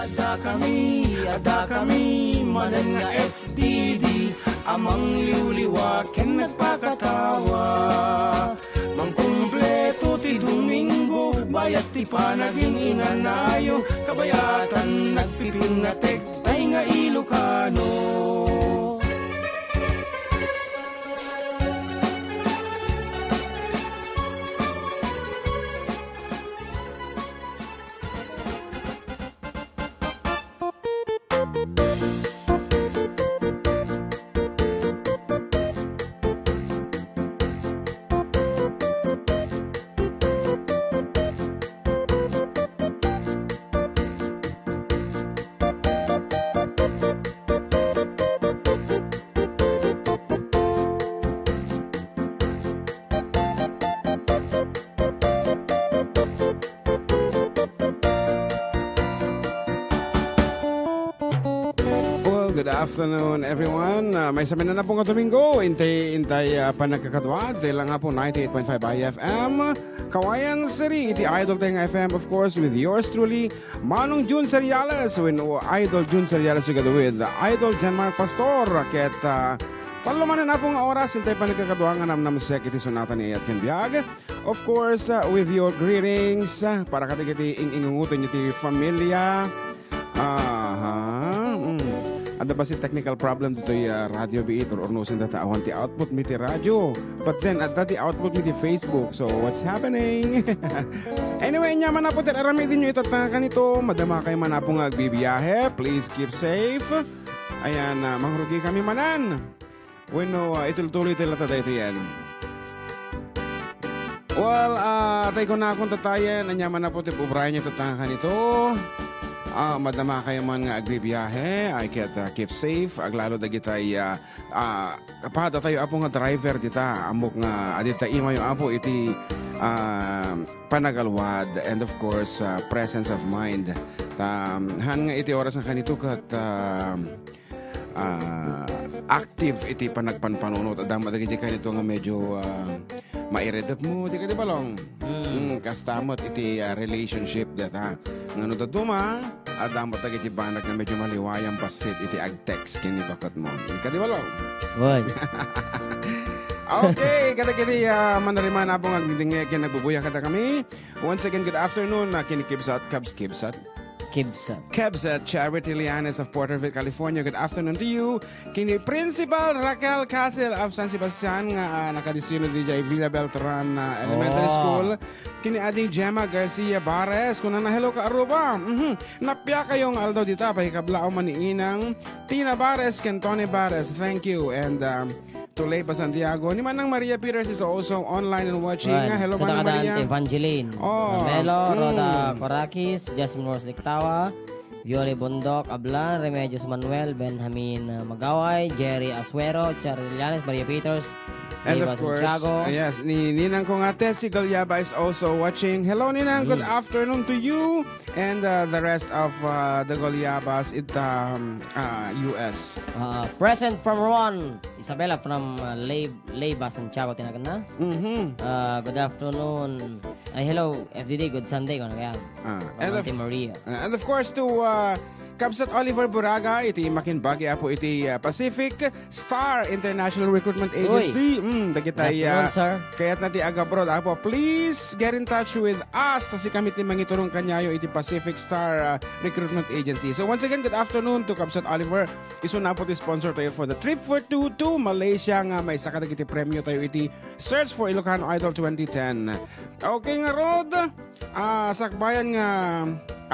Ada kami, manan nga FDD, amang liwliwa, ken nagpakatawa. Mangkumpleto ti Domingo, bayat ti panaging inanayo, kabayatan nagpipinatek, tay nga Ilocano. Good afternoon, everyone. May sabi na pong Domingo. Intay pa nagkakadwa. Dahil lang nga po 98.5 IFM. Kawayan City, iti Idol Teng FM, of course, with yours truly, Manong Jun Seriales. When Idol Jun Seriales together with Idol Janmark Pastor. Ket palumanan na pong oras. Intay pa nagkakadwa nga nam sek iti sunata ni Ayat Kenbiag. Of course, with your greetings. Para katigiti ingungutin iti familia. Ada ba si technical problem dito yung radio biit or ornusin data awan ti output mi ti radio. But then at the output mi ti Facebook. So what's happening? Anyway, nyaman na po ti arami din nyo itatangan ito. Madama kayo man na po nga agbibiyahe. Please keep safe. Ayan, mangrugi kami manan. Bueno, ituloy tilata tayo ito yan. Well, tayo ko na akong tatayan. Anyaman na po ti pubrayan nyo itatangan ito. Madama kayo man nga agbibiyahe, I get keep safe, aglalo da gitay kapag tayo apo nga driver dita, amok nga adita ima yung apo iti panagalwad and of course presence of mind. Han nga iti oras nga kanito kat active iti panagpanpanunot adama da giti kanito nga medyo mairedap mo, di ka di balong? Kastamot iti relationship data. Ngano da duma, adamot ag iti banak na medyo maliwayang pasit iti ag-text kini bakot mo. Di ka di balong? Woy. Okay, kata-kiti manariman na pong agdingin nagbubuya kata kami. Once again, good afternoon. Kinikibsat, Kibsat. Kebsat Charity Lianes of Porterville, California. Good afternoon to you. Kini Principal Raquel Castle of San Sebastian nga nakadisyuno di Jai Villa Beltran Elementary School. Kini ading Gemma Garcia Bares. Kung na hello ka Aruba. Napya kayong aldaw dita pahikablao man ni Inang Tina Bares, Tony Bares. Thank you. And Tulay pa Santiago. Ni Manang Maria Peters is also online and watching. Hello Manang Maria. Evangeline. Melo, Roda Corakis, Jasmine Morse Lictawa, Viole Bondok, Ablan, Remedios Manuel, Benjamin Magaway, Jerry Asuero, Charlie Llanes, Maria Peters, and of course, yes, ni Ninang kong ate, si Galyaba is also watching. Hello Ninang, good afternoon to you and the rest of the Galyabas in US. Present from Rowan, Isabella from Leyva, Santiago, tinagan na. Good afternoon. Hello, FDD, good Sunday. And Maria. And of course to Kabsat Oliver Buraga, iti makinbagi po iti Pacific Star International Recruitment Agency. Dagitay kayat na ti agabroad apo. Please get in touch with us kasi kami ti mangiturong kanyayo iti Pacific Star Recruitment Agency. So once again, good afternoon to Kabsat Oliver. Iso na po ti sponsor tayo for the trip for two to Malaysia nga may sakadag iti premyo tayo iti Search for Ilocano Idol 2010. Okay nga Rod, sakbayan nga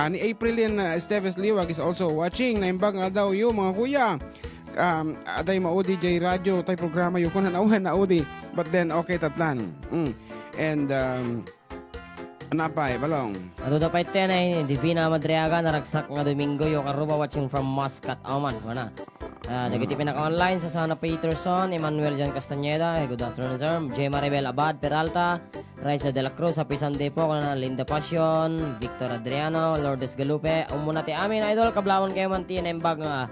ni Aprilin Esteves Liwag is also watching. Naimbag nga daw yung mga kuya. Aday maudi jay radyo tay programa yung kunan awan na udi. But then okay tatlan. And anapay balong. Ato daw pa ito na Divina Madriaga naragsak nga Domingo yung karuba watching from Muscat, Oman. Wana. Nagiti pinaka-online sa Sana Peterson, Emmanuel Jan Castañeda, good afternoon sir, J. Maribel Abad Peralta, Raisa de la Cruz, Happy Sunday po, Linda Passion, Victor Adriano, Lourdes Galupe, umunati amin idol, kablawan kayo man tinembag nga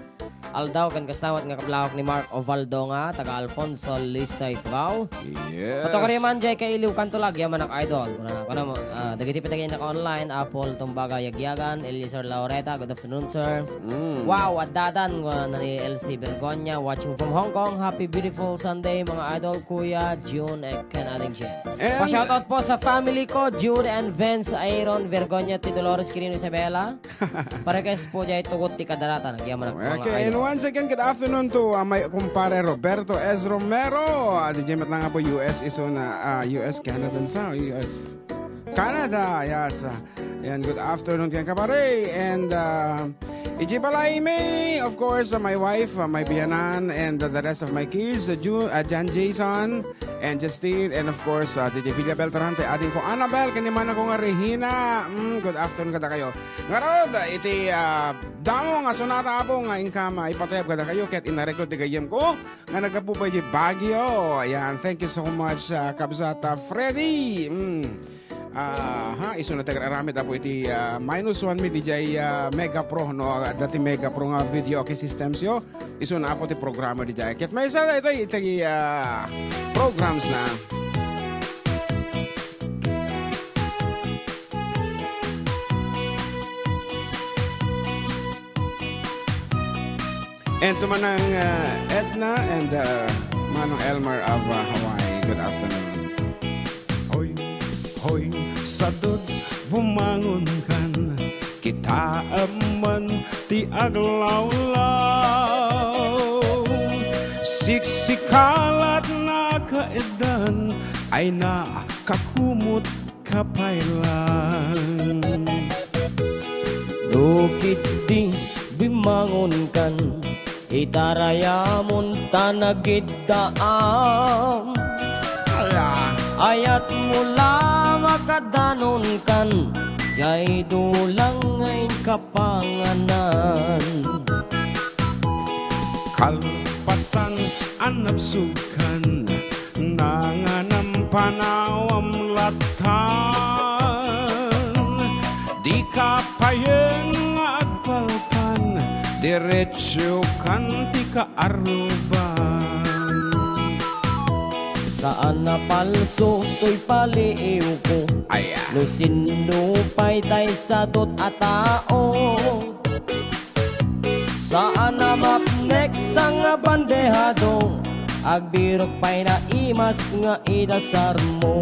Aldaw kan kastawat nga kablawak ni Mark Ovaldo nga taga Alfonso Listay Fugao. Yes. Patokari man jay kay Iliw Kantulag yaman ang idol. Kuna mo dagiti pitagay na online Apple Tumbaga Yagyagan, Eliezer Laureta. Good afternoon sir. Wow, at dadan na ni LC Bergonya watching from Hong Kong. Happy beautiful Sunday mga idol Kuya June and Ken Ading Jen. Pa-shoutout po sa family ko Jude and Vince Aaron Vergonya T. Dolores Quirino Isabela. Para kay po jay tugot ti kadarata nagyaman ang mga Okay, and idol. once again, good afternoon to my kumpare Roberto S. Romero. DJ Mat lang nga po, US is on US, Canada, sa US. Canada, yes. And good afternoon kaya kapare. And Iji Palaime, of course, my wife, my biyanan, and the rest of my kids, Jan Jason, and Justine, and of course, DJ Villa Beltrante, ating ko Annabel, kaniman ako nga Regina. Good afternoon kada kayo. Ngarod, iti damo nga sonata po nga income ipatayab kada kayo ket inareklod ti gayem ko nga nagapupay di Baguio. Ayan, thank you so much Kabsata Freddy. Iso na taga-aramid po iti -1 mi DJ Mega Pro no dati Mega Pro nga video okay systems yo. Iso na po ti programa di jay. Ket may isa ito programs na. And to manang Edna and Manong Elmer of Hawaii. Good afternoon. Hoy, sadod bumangon kan kita aman ti aglawlaw. Siksikalat na kaedan ay nakakumot kapailan. Dukit di bimangon kan itarayamon tanagiddaam. Ayat mula makadanon kan yay dulang ngay kapanganan. Kalpasan anapsukan nanganam panawam latan. Di kapayen nga agpalpan diretso kan ti kaaruban. Saan na palso to'y paliiw ko no sinupay tay sa dot at tao. Saan na mapnek sa nga bandehado agbirok pa'y na imas nga idasar mo.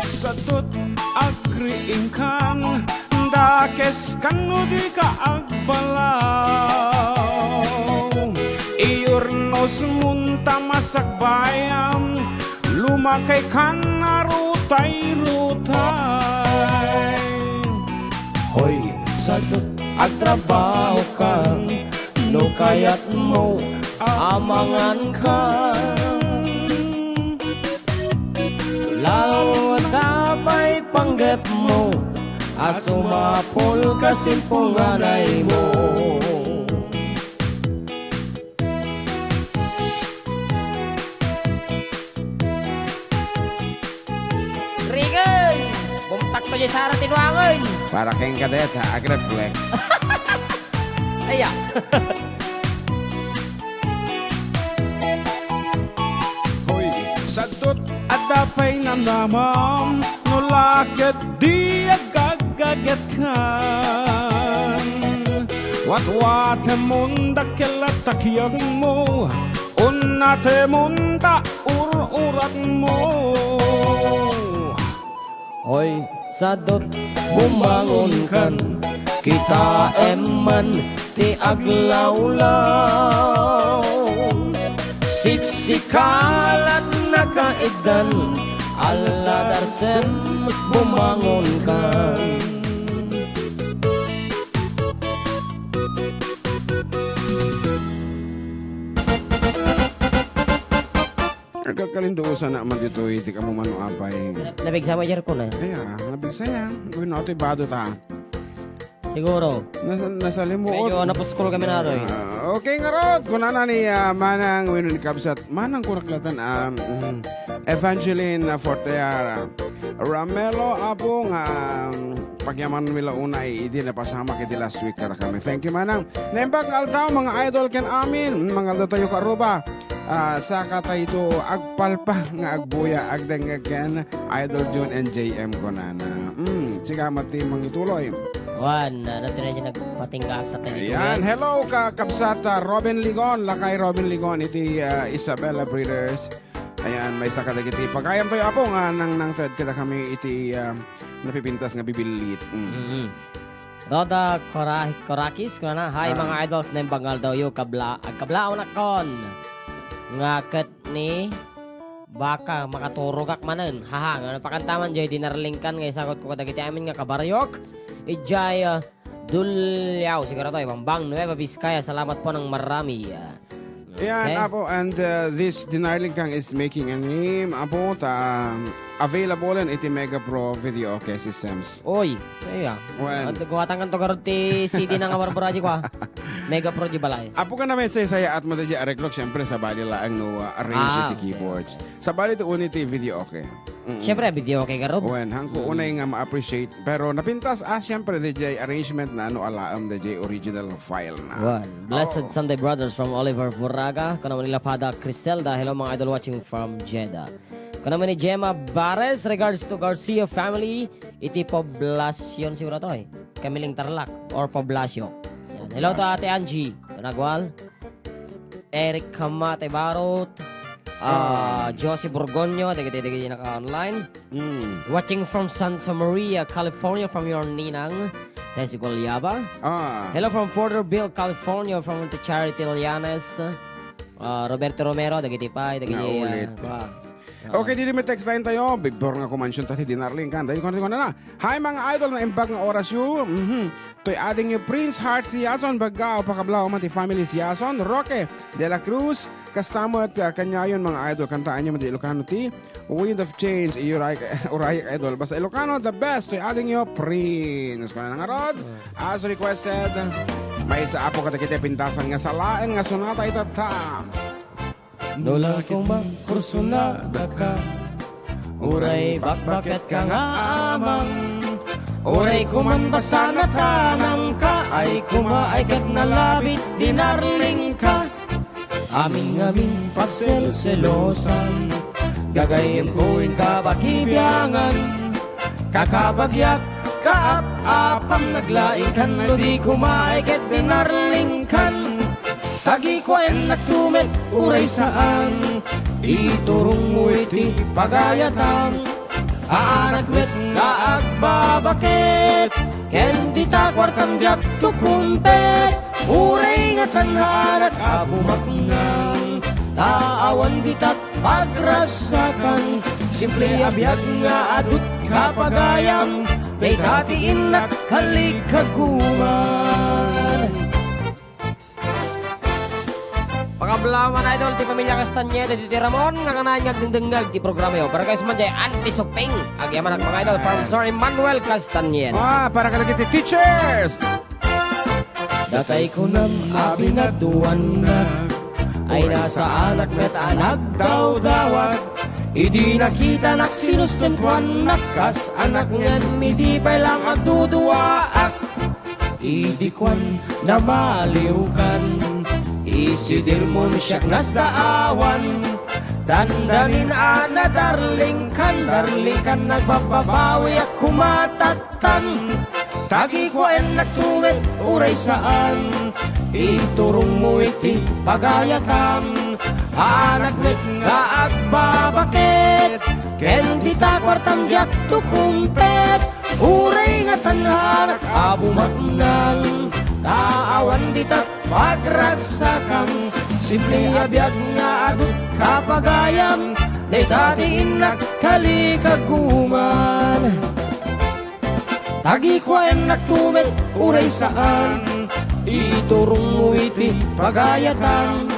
Sa dot agriing kan dakes kan no di ka agbalaw. Iurnos munta masakbayam lumakay kan na rutay-rutay. Hoy, sadot agtrabaho ka no kayat mo amangan ka. Lalo dabay panggap mo asumapol kasimpunganay mo. Bumtak pa dyan sa araw tinuangan. Para kayong kadet ha, agreflex. Aya. Hoy, sadot at dapay namnamam nulakit di agagaget kan. Wat-wat munda kelatakyag mo unnate munda ur-urat mo. Hoy, sadot bumangon kan kita eman ti aglawlaw. Siksikalat na kaidan ala darsem bumangon kan. Nagkakalinduusan na man dito iti ka mo manuapay. Nabigsa mo dyan ko na. Kaya, nabigsaya. Gawin na ito ibado ta. Siguro. Nasalimuot. Medyo napuskol kami na rin. Okay nga rod. Kung na ni Manang Winon Kabsat. Manang kuraklatan Evangeline Forteara. Ramelo Abong pagyaman nila una ay hindi na pasama kay di last week kada kami. Thank you manang. Nembag altaw mga idol ken amin. Mga aldaw tayo karuba. Sa katay ito agpalpa nga agbuya agdenggen Idol June and JM ko nana. Siga mati mangituloy. Juan, natin na dyan nagpatinggaak sa tayo. Ayan, hello ka kapsata Robin Ligon, lakay Robin Ligon iti Isabella Breeders. Ayan, may saka dagiti pagayam tayo apo nga nang third kita kami iti napipintas nga bibilit. Roda Korakis ko na. Hi mga idols na bangal daw yung agkablaon akon. Nga kat ni baka makaturugak manan. Haha, nga napakantaman jay dinarlingkan nga isagot ko kadagiti amin nga kabaryok. Ijay Dulyaw, siguro to, Bang Nueva Vizcaya. Salamat po ng marami. Yan, Apo, and this Dinarling Kang is making a name, Apo, available in iti Mega Pro Video Okay Systems. Oy, iya. Guwatan kan to karot ti CD na nga barbaraji ko, Mega Pro di balay. Apo ka naman saya at mo di areglok, syempre sa bali laang no arrange iti keyboards. Sa bali to uniti Video Okay. Syempre, video okay karob. Wen, hangko unay nga ma-appreciate. Pero napintas, syempre, DJ arrangement na alaam, DJ original file na. Blessed Sunday Brothers from Oliver Buraga. Kung naman nila Pada Criselda. Hello mga idol watching from Jeddah. Kung naman ni Gemma Bares, regards to Garcia family, iti Poblacion siguro to eh. Kamiling Tarlac or Poblacio. Yan. Hello to Ate Angie. Kanagwal. Eric Kamate Barot. Josie Borgonio, dagiti naka-online. Watching from Santa Maria, California from your ninang, Tessie Gulyaba. Hello from Porterville, California from the Charity Lianes. Roberto Romero, dagiti pa, dagiti. Okay, dito may text line tayo. Before nga kumansyon tayo, dinarling kan. Dahil ko na. Hi mga idol na imbag ng oras yun. To'y adding yung Prince Heart si Yason, Bagao, Pakablaw, Mati Family si Yason, Roque, De La Cruz, Kastamo at kanyayon mga idol. Kantaan nyo mga Ilocano ti. Wind of Change, Urayak Idol. Basta Ilocano, the best. To'y adding yung Prince. Kung na nga rod, as requested, may sa apo katakita pintasan nga salaan nga sunata itata. Nola kong kursunada ka, uray bakbaket ka nga amang, uray kumanbasa na tanang ka, ay kumaay kat nalabit dinarling ka. Aming pagselselosan, gagayin ko'y kabakibyangan, kakabagyak, kaap-apam naglaing kan, no di kumaay kat dinarling kan. Tagi ko en nagtumet, uray saan, iturong mo iti pagayatang, aanag met nga agbabakit, ken di takwartam diak tukumpet, uray nga tanhanak abumaknang, taawan di tat pagrasakan, simple abiyag nga adut kapagayam, may tatiin nakkalikaguman. Pagablaman idol, di pamilya Castañeda, di Ramon, nga kanahan nga dindengag di programa yun. Para guys man dyan, anti-suping. Agyaman ang mga idol from Sir Emmanuel Castañeda. Para kalagiti teachers! Datay ko nam abinatuan na, ay nasa anak met anak daw dawat. Idi nakita nak sinustentuan nakas, anak ngan midi pa lang agduduwaak. Idi kwan na maliwkan, isidir mo siyak nasdaawan, dandanin ana darling kan nagbababawi at kumatatan. Tagi ko en nagtumet, uray saan, iturong mo iti pagayatan, anak met nga agbabakit, ken di takwartam diak tukumpet, uray nga tanhanak abumaknang, taawan di tat pagragsakan, simple abiyag nga adut kapagayam, day tatiin nakkalikaguman. Tagi ko en nagtumet, uray saan, iturong mo iti pagayatan,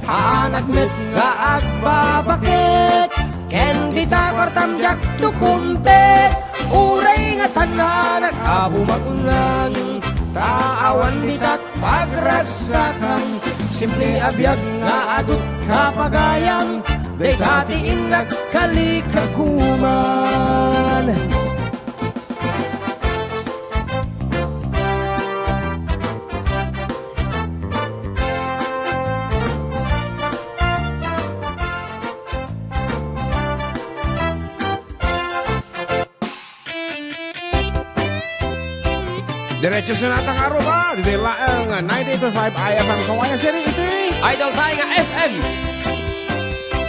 anak met nga agbabakit, ken di takwartam diak tukumpet, uray nga tanhanak abumaknang, taawan di tat pagragsakan, simple abiyag nga adut kapagayam, day tatiin nakkalikaguman. Diretso sa natang araw ba? Dito lang 98.5 IFM Kawayan City iti. Idol tayo nga FM.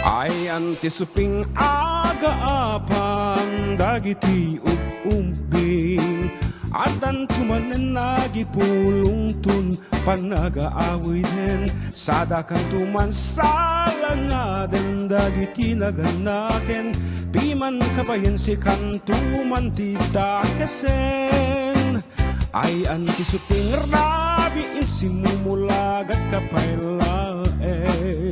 Ay antisuping agaapang dagiti umbing at ang tumanan nagipulungtun panagaaway din sadakan tuman salangaden dagiti naganaken piman kabayan si kantuman titakasen ay antisuping rabiin simumulagat kapailaen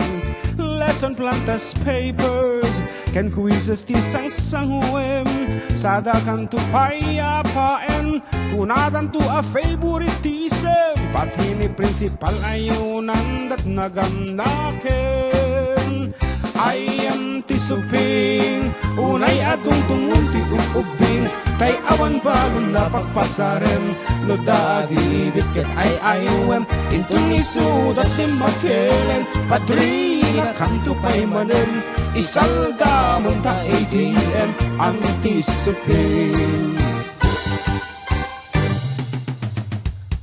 lesson plantas papers can quizzes ti sang-sangwem sadakan tu payapaen kunadan tu a favoritism pati ni principal ayunan dat nagamnaken ay antisuping unay adung tungun ti ubing tay awan balon na pagpasaren no dagibit ket ay ayuem intun isudat ti makelen padrina kanto pay manen isalda mong ta ATM antisuping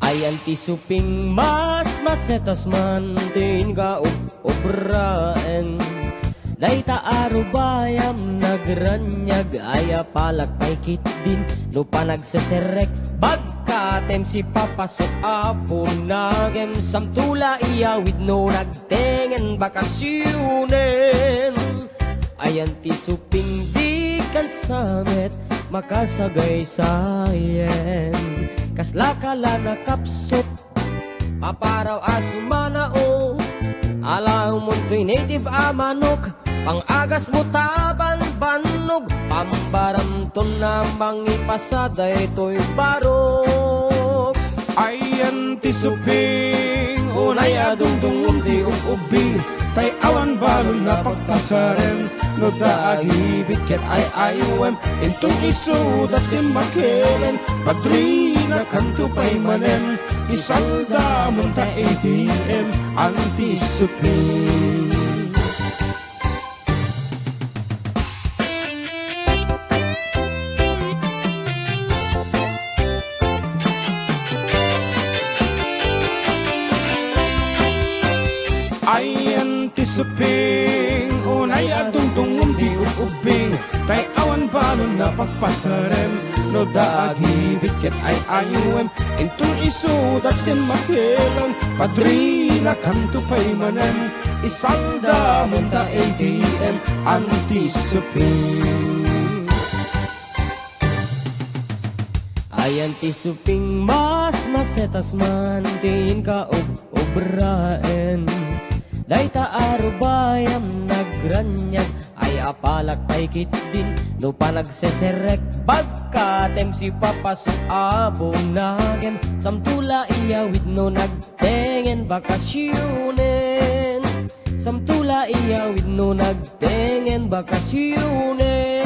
ay antisuping mas masetas man din ka obraen Dayta arubayam nagranyag aya palak pay kit din no pa nagseserek bagkatem si papasok apon nagem samtula iyawid no nagtengen bakasyunen ay antisuping di kan samet makasagay sayen kasla kala nakapsot paparaw asumanao alaw mo to'y native amanok pang-agas mo taban banog pambaramton na mangipasada ito'y barok ay antisuping unay adungdung ti ubing tay awan balon na pagpasaren no daagibit ket ay ayuem intong isudat ti makelen padrina kanto pay manen isalda mong ta ATM antisuping ay antisuping unay adungdungong di ubing tay awan balon na pagpasaren no daagibit ket ay ayuem intong isudat ti makelan padrina kanto pay manen isalda mong ta ATM antisuping ay antisuping mas masetas man din ka obraen Dayta arubayam nagranyag ay apalak pay kit din no pa nagseserek bagkatem si papasok abong nagem samtula iyawid no nagtengen bakasyunen samtula iyawid no nagtengen bakasyunen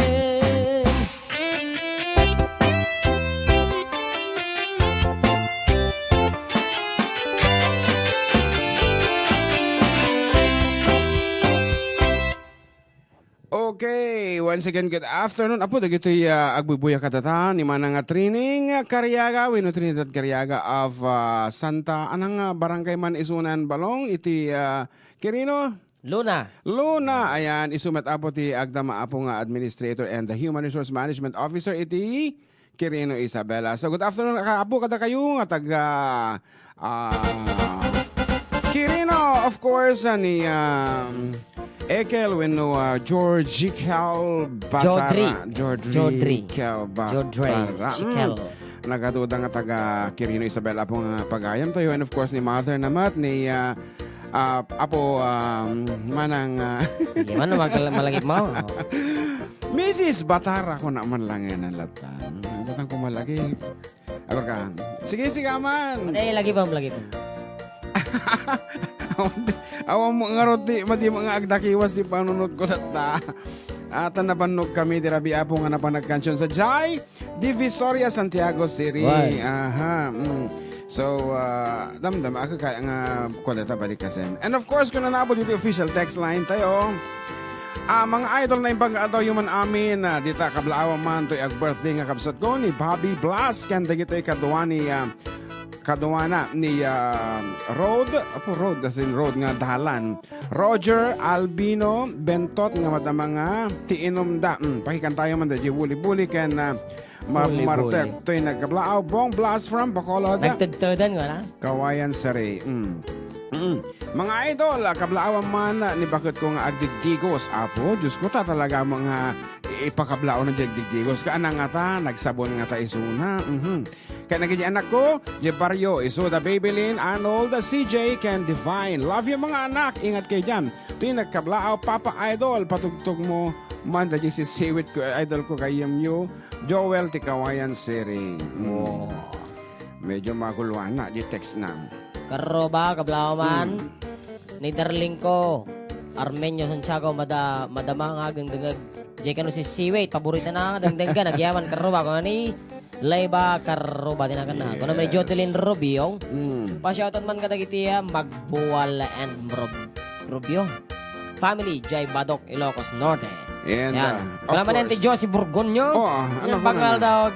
Okay, once again, good afternoon. Apo, dagito'y agbubuya katatan, ni manang training Cariaga, wino Trinidad Cariaga of Santa, anang barangay man isunan balong, iti Quirino? Luna. Luna, ayan, isumat apo ti agdama apo nga administrator and the Human Resource Management Officer, iti Quirino Isabela. So, good afternoon, apo, kada kayo, nga taga Quirino, of course, ni Ekel weno George Cal Batara Jodri Cal Batara nagaduda nga taga Quirino Isabela pong pagayam tayo and of course ni Mother namat ni apo manang di man malagip mo Mrs. Batara ko naman lang yan ang latan latan ko malagi ako ka sige man lagi pa Awan mo nga roti, madi mga agdakiwas di panunod ko sa ta. At napanog kami di rabi apo nga napanagkansyon sa Jai Divisoria, Santiago City. Right. Aha. So, damdam ako kaya nga kuleta balik kasi. And of course, kung nanabot yung official text line tayo, Mga idol na imbang ataw yuman amin dita kablaawa man to'y ag birthday nga kabsat ko ni Bobby Blas kanda gito'y kaduwana ni Road as in Road nga dahalan Roger Albino Bentot nga madama tiinom da pakikan tayo man da wuli-buli ken Martek to'y nagkablaaw Bong Blas from Bacolod nagtudtudan ko na Kawayan Sari Mga idol, kablaawan man ni bakit ko nga agdigdigos apo, Diyos ko ta talaga mga ipakablao ng agdigdigos ka anang nga ta, nagsabon nga ta isuna Kaya nagiging anak ko, Jebario, Isuda, Babylin, Arnold, CJ, Ken Divine Love you mga anak, ingat kayo dyan Ito yung nagkablao, Papa Idol, patugtog mo man da si Siwit ko, idol ko kay Yamyo Joel, Tikawayan Siri Medyo makuluan na, di text na Karoba, kablaman. Ni darling ko. Armenio Santiago, madama nga dengdengag. Jay kanu si Siwait, paborito na dengdengga. Nagyaman karoba. Kung ani, Layba karoba din na. Kung naman Jotelyn Rubio. Pa-shoutout man kadagitiya, Magbuwal and Rubio. Family, Jay Badok, Ilocos Norte. And, kung naman yung Josie Burgonyo. Yung bagal daw,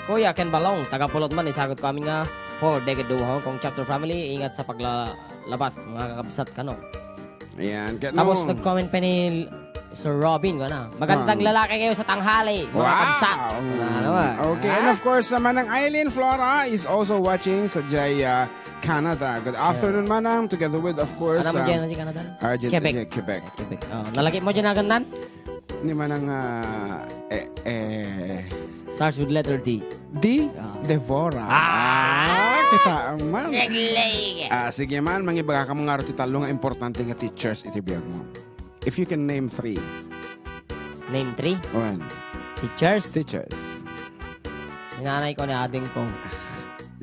Kuya Ken Balong. Tagapulot man, isagot ko amin nga. For Decade Hong Kong Chapter Family, ingat sa paglalabas, mga kakabsat ka, no? Ayan. Tapos nag-comment pa ni Sir Robin, gana. Magandang lalaki kayo sa tanghali, mga kabsat. Okay, and of course, naman ang Eileen Flora is also watching sa Jaya, Canada. Good afternoon, manang. Together with, of course, ano mo dyan sa Canada? Quebec. Nalaki mo dyan agad nan? Ni manang, Starts with letter D. D? Devora. Kita ang man. Sige man, mangibaga ka mga talo nga importante nga teachers itibiyag mo. If you can name 3. Name 3? One. Teachers? Teachers. Nanay ko ni ading ko.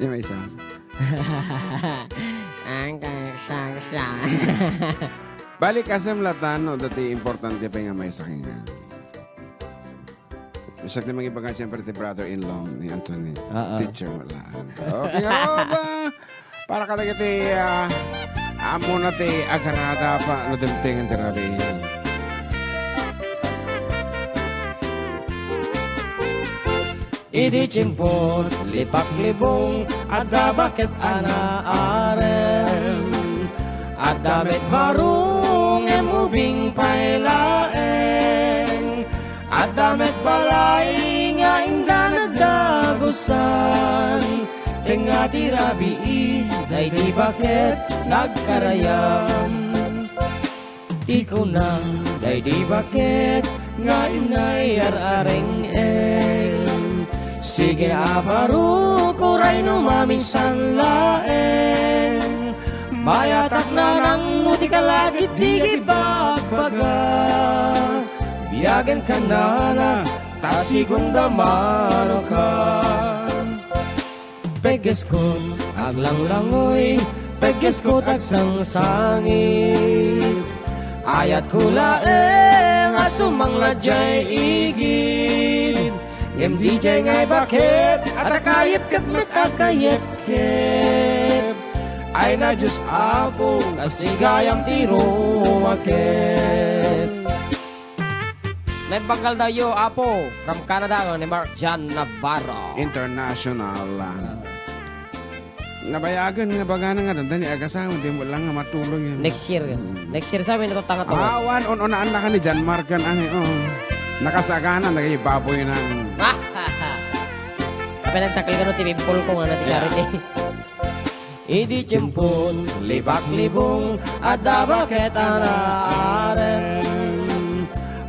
Yung may isa. Ang kangsang. Balik kasem latano, dati importante pa nga may sakin nga. Isa na magibagan siyempre ti brother-in-law ni Anthony. Teacher wala. Okay nga ba? Para ka nagiti amo na ti agarada pa no demtingan ti rabi. Idi chimpon, lipak-libong, adda bakit anaaren. Adda met barong, emubing pailaeng. Adda met balay, nga inda nagdagusan. Tenga ti rabii, day di bakit nagkarayam. Di ko na, day di bakit, nga inay ar-areng-eng. Sige abaro, kuray no maminsan laeng. Mayatak na nang muti ka lagit di bagbaga. Biyagan ka na tasigon damano ka. Peges ko aglang-langoy, peges ko tagsang sangit. Ayat ko laeng asumang ladyay igid. DJ ngay bakit at akayip kat met akayip-kip. Ay na Diyos ako kasi gayang tiro makit. May bagal dayo apo from Canada ni Mark John Navarro. International. Nabayagan nga baga na nga dandan ni agasawa di mo lang nga matulog yun. Next year sabi nito tanga to. Awan on-onaan na ka ni John Mark kan ani nakasaganan nagayibaboy ng Kapag nagtakil ka no tibipol ko nga natigari Idi cimpun, libak-libong, adda bakit anaaren.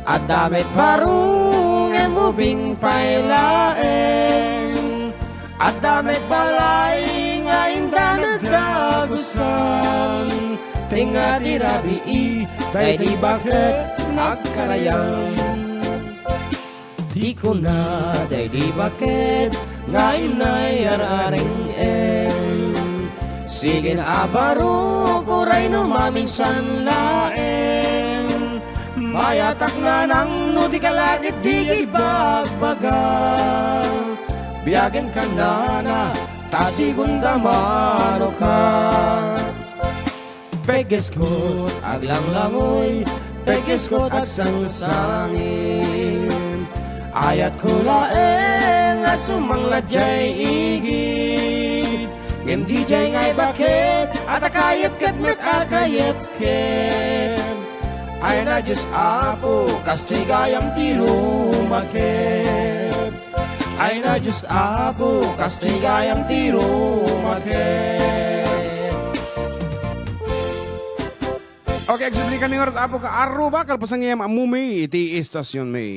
Adda met barung, emubing pailaeng. Adda met balay, nga inda nagdagusan. Tinga di rabii, day di bakit nagkarayang. Di ko na, day di bakit, nga inay ar-areng-eng. Sige na abaro, kuray no maminsan laeng. Mayatak na nang no di ka lagit di bagbaga. Biyagan ka na tasigon damano ka. Peges ko aglang-langoy, pekes ko aksang sangin. Ayat ko laeng asumangladjay igid. Ngem DJ ngay bakit at akayep ket met akayep ket. Ay na just apo kastigayam tiro maket. Ay na just apo kastigayam tiro maket. Okay, exit kami ng apo ka Aruba kalpasang iyam amumi iti istasyon may.